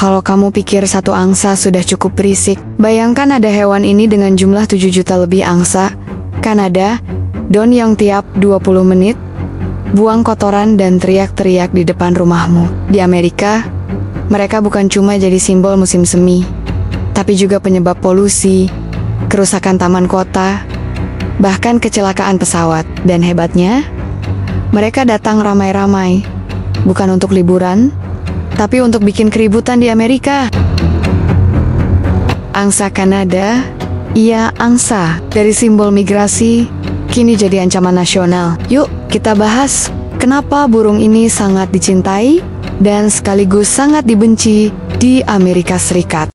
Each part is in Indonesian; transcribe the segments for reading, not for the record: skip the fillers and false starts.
Kalau kamu pikir satu angsa sudah cukup berisik, bayangkan ada hewan ini dengan jumlah 7 juta lebih angsa. Kanada, Don yang tiap 20 menit buang kotoran dan teriak-teriak di depan rumahmu. Di Amerika, mereka bukan cuma jadi simbol musim semi, tapi juga penyebab polusi, kerusakan taman kota, bahkan kecelakaan pesawat. Dan hebatnya, mereka datang ramai-ramai, bukan untuk liburan, tapi untuk bikin keributan di Amerika. Angsa Kanada, iya angsa, dari simbol migrasi, kini jadi ancaman nasional. Yuk, kita bahas kenapa burung ini sangat dicintai dan sekaligus sangat dibenci di Amerika Serikat.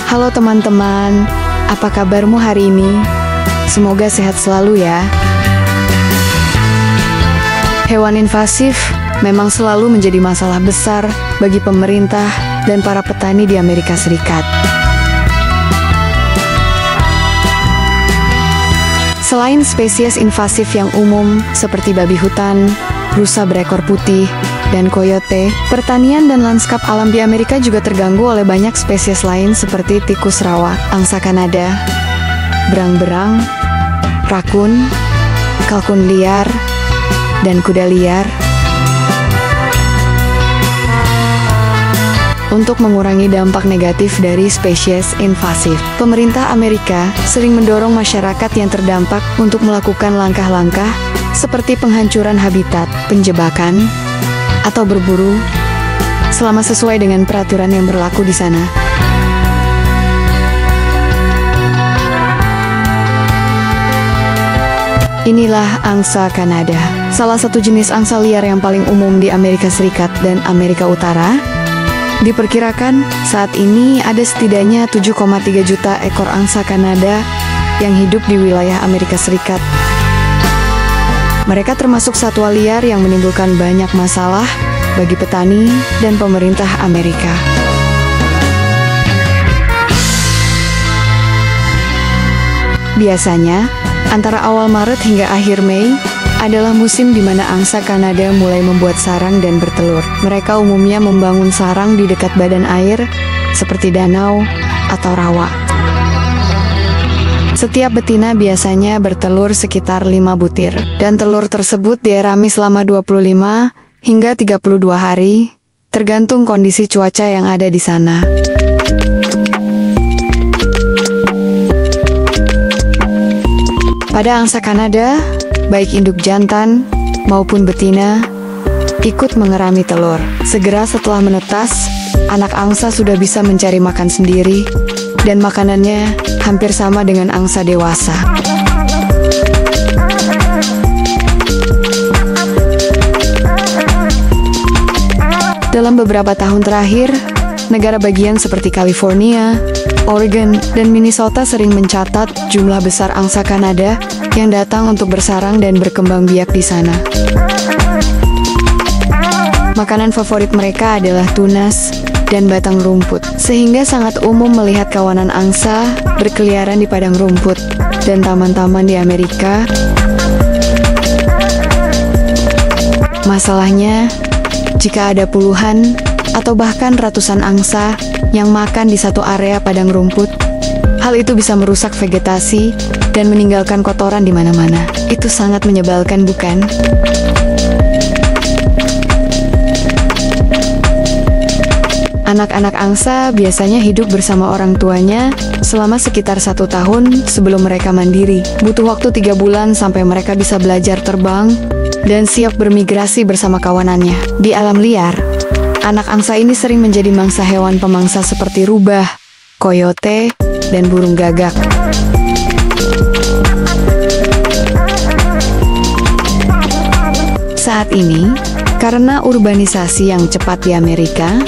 Halo teman-teman, apa kabarmu hari ini? Semoga sehat selalu ya. Hewan invasif memang selalu menjadi masalah besar bagi pemerintah dan para petani di Amerika Serikat. Selain spesies invasif yang umum seperti babi hutan, rusa berekor putih, dan koyote, pertanian dan lanskap alam di Amerika juga terganggu oleh banyak spesies lain seperti tikus rawa, angsa Kanada, berang-berang, rakun, kalkun liar, dan kuda liar. Untuk mengurangi dampak negatif dari spesies invasif, pemerintah Amerika sering mendorong masyarakat yang terdampak untuk melakukan langkah-langkah seperti penghancuran habitat, penjebakan, atau berburu selama sesuai dengan peraturan yang berlaku di sana. Inilah angsa Kanada, salah satu jenis angsa liar yang paling umum di Amerika Serikat dan Amerika Utara. Diperkirakan saat ini ada setidaknya 7,3 juta ekor angsa Kanada yang hidup di wilayah Amerika Serikat. Mereka termasuk satwa liar yang menimbulkan banyak masalah bagi petani dan pemerintah Amerika. Biasanya, antara awal Maret hingga akhir Mei adalah musim di mana angsa Kanada mulai membuat sarang dan bertelur. Mereka umumnya membangun sarang di dekat badan air, seperti danau atau rawa. Setiap betina biasanya bertelur sekitar 5 butir, dan telur tersebut dierami selama 25 hingga 32 hari, tergantung kondisi cuaca yang ada di sana. Pada angsa Kanada, baik induk jantan maupun betina ikut mengerami telur. Segera setelah menetas, anak angsa sudah bisa mencari makan sendiri, dan makanannya hampir sama dengan angsa dewasa. Dalam beberapa tahun terakhir, negara bagian seperti California, Oregon, dan Minnesota sering mencatat jumlah besar angsa Kanada yang datang untuk bersarang dan berkembang biak di sana. Makanan favorit mereka adalah tunas dan batang rumput, sehingga sangat umum melihat kawanan angsa berkeliaran di padang rumput dan taman-taman di Amerika. Masalahnya, jika ada puluhan atau bahkan ratusan angsa yang makan di satu area padang rumput, hal itu bisa merusak vegetasi dan meninggalkan kotoran di mana-mana. Itu sangat menyebalkan, bukan? Anak-anak angsa biasanya hidup bersama orang tuanya selama sekitar 1 tahun sebelum mereka mandiri. Butuh waktu 3 bulan sampai mereka bisa belajar terbang dan siap bermigrasi bersama kawanannya. Di alam liar, anak angsa ini sering menjadi mangsa hewan pemangsa seperti rubah, koyote, dan burung gagak. Saat ini, karena urbanisasi yang cepat di Amerika,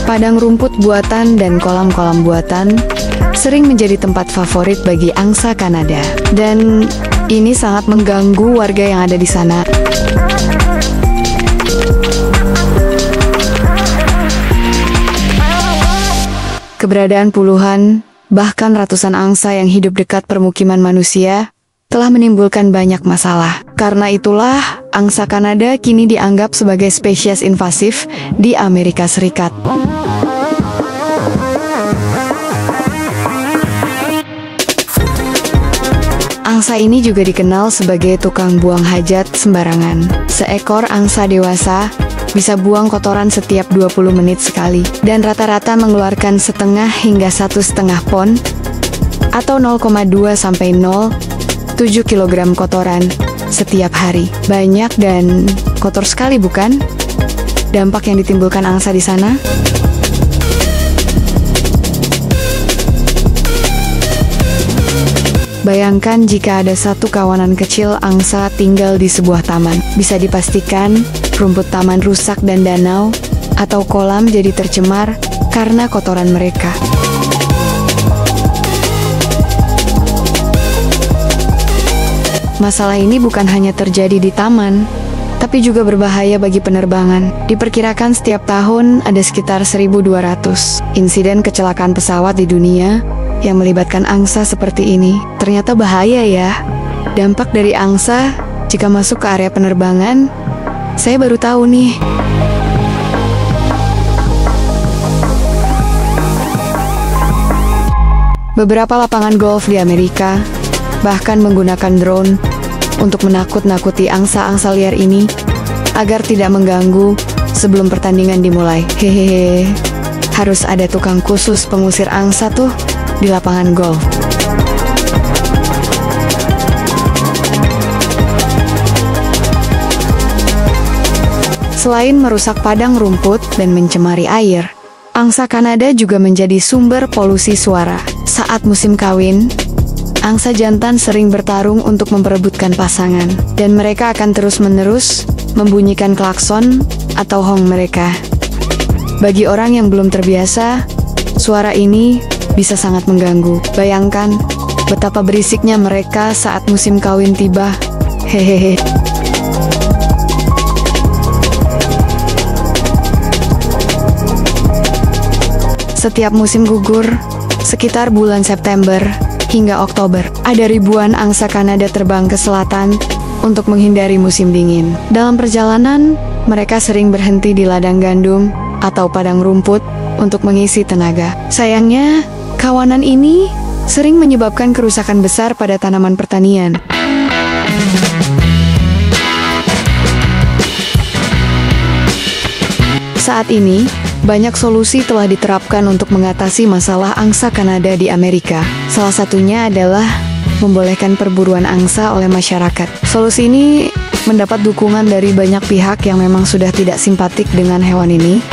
padang rumput buatan dan kolam-kolam buatan sering menjadi tempat favorit bagi angsa Kanada. Dan ini sangat mengganggu warga yang ada di sana. Keberadaan puluhan, bahkan ratusan angsa yang hidup dekat permukiman manusia, telah menimbulkan banyak masalah. Karena itulah, angsa Kanada kini dianggap sebagai spesies invasif di Amerika Serikat. Angsa ini juga dikenal sebagai tukang buang hajat sembarangan. Seekor angsa dewasa bisa buang kotoran setiap 20 menit sekali, dan rata-rata mengeluarkan setengah hingga 1,5 pon atau 0,2 sampai 0,7 kg kotoran setiap hari. Banyak dan kotor sekali, bukan? Dampak yang ditimbulkan angsa di sana. Bayangkan jika ada satu kawanan kecil angsa tinggal di sebuah taman. Bisa dipastikan, rumput taman rusak dan danau atau kolam jadi tercemar karena kotoran mereka. Masalah ini bukan hanya terjadi di taman, tapi juga berbahaya bagi penerbangan. Diperkirakan setiap tahun ada sekitar 1.200 insiden kecelakaan pesawat di dunia yang melibatkan angsa seperti ini. Ternyata bahaya ya. Dampak dari angsa jika masuk ke area penerbangan, saya baru tahu nih. Beberapa lapangan golf di Amerika bahkan menggunakan drone untuk menakut-nakuti angsa-angsa liar ini agar tidak mengganggu sebelum pertandingan dimulai. Hehehe. Harus ada tukang khusus pengusir angsa tuh di lapangan golf. Selain merusak padang rumput dan mencemari air, angsa Kanada juga menjadi sumber polusi suara. Saat musim kawin, angsa jantan sering bertarung untuk memperebutkan pasangan, dan mereka akan terus-menerus membunyikan klakson atau hong mereka. Bagi orang yang belum terbiasa, suara ini bisa sangat mengganggu. Bayangkan betapa berisiknya mereka saat musim kawin tiba. Hehehe. Setiap musim gugur, sekitar bulan September hingga Oktober, ada ribuan angsa Kanada terbang ke selatan untuk menghindari musim dingin. Dalam perjalanan, mereka sering berhenti di ladang gandum atau padang rumput untuk mengisi tenaga. Sayangnya, kawanan ini sering menyebabkan kerusakan besar pada tanaman pertanian. Saat ini, banyak solusi telah diterapkan untuk mengatasi masalah angsa Kanada di Amerika. Salah satunya adalah membolehkan perburuan angsa oleh masyarakat. Solusi ini mendapat dukungan dari banyak pihak yang memang sudah tidak simpatik dengan hewan ini.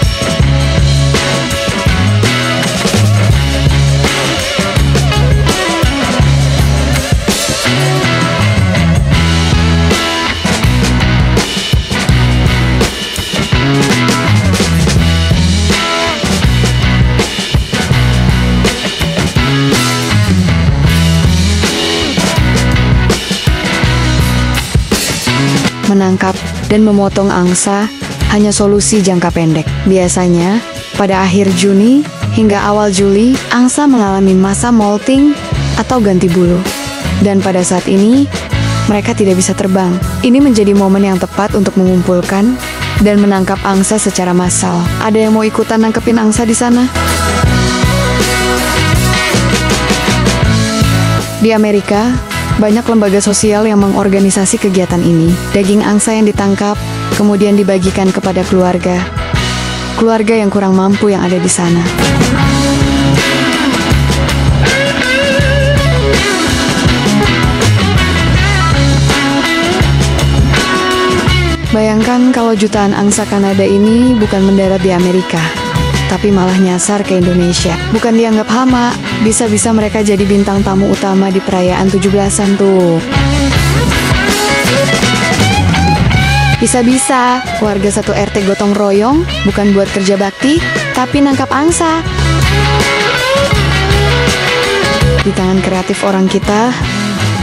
Menangkap dan memotong angsa hanya solusi jangka pendek. Biasanya, pada akhir Juni hingga awal Juli, angsa mengalami masa molting atau ganti bulu. Dan pada saat ini, mereka tidak bisa terbang. Ini menjadi momen yang tepat untuk mengumpulkan dan menangkap angsa secara massal. Ada yang mau ikutan nangkepin angsa di sana? Di Amerika, banyak lembaga sosial yang mengorganisasi kegiatan ini. Daging angsa yang ditangkap kemudian dibagikan kepada keluarga yang kurang mampu yang ada di sana. Bayangkan kalau jutaan angsa Kanada ini bukan mendarat di Amerika, tapi malah nyasar ke Indonesia. Bukan dianggap hama, bisa-bisa mereka jadi bintang tamu utama di perayaan 17-an tuh. Bisa-bisa warga satu RT gotong royong bukan buat kerja bakti, tapi nangkap angsa. Di tangan kreatif orang kita,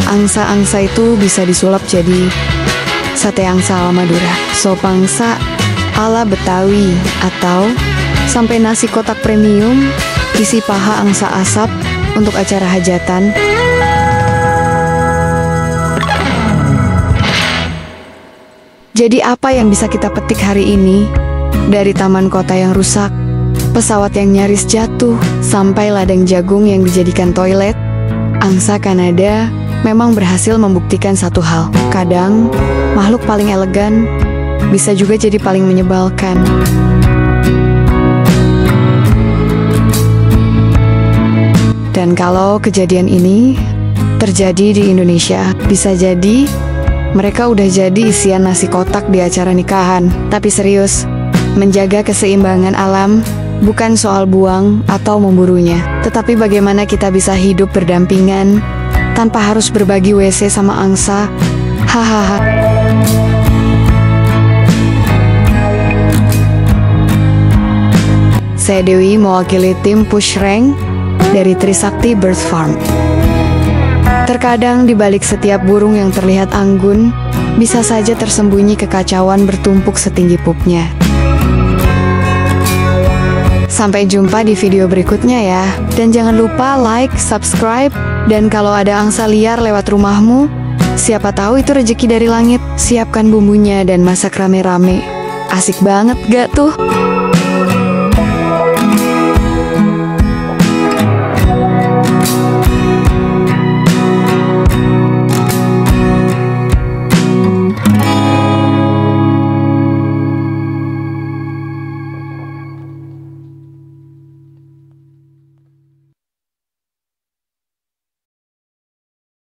angsa-angsa itu bisa disulap jadi sate angsa ala Madura, sop angsa ala Betawi, atau sampai nasi kotak premium isi paha angsa asap untuk acara hajatan. Jadi apa yang bisa kita petik hari ini? Dari taman kota yang rusak, pesawat yang nyaris jatuh, sampai ladang jagung yang dijadikan toilet, angsa Kanada memang berhasil membuktikan satu hal. Kadang, makhluk paling elegan bisa juga jadi paling menyebalkan. Dan kalau kejadian ini terjadi di Indonesia, bisa jadi mereka udah jadi isian nasi kotak di acara nikahan. Tapi serius, menjaga keseimbangan alam bukan soal buang atau memburunya, tetapi bagaimana kita bisa hidup berdampingan tanpa harus berbagi WC sama angsa. Hahaha. Saya Dewi, mewakili tim Push Rank dari Trisakti Bird Farm. Terkadang di balik setiap burung yang terlihat anggun, bisa saja tersembunyi kekacauan bertumpuk setinggi pupnya. Sampai jumpa di video berikutnya ya. Dan jangan lupa like, subscribe, dan kalau ada angsa liar lewat rumahmu, siapa tahu itu rezeki dari langit. Siapkan bumbunya dan masak rame-rame. Asik banget gak tuh?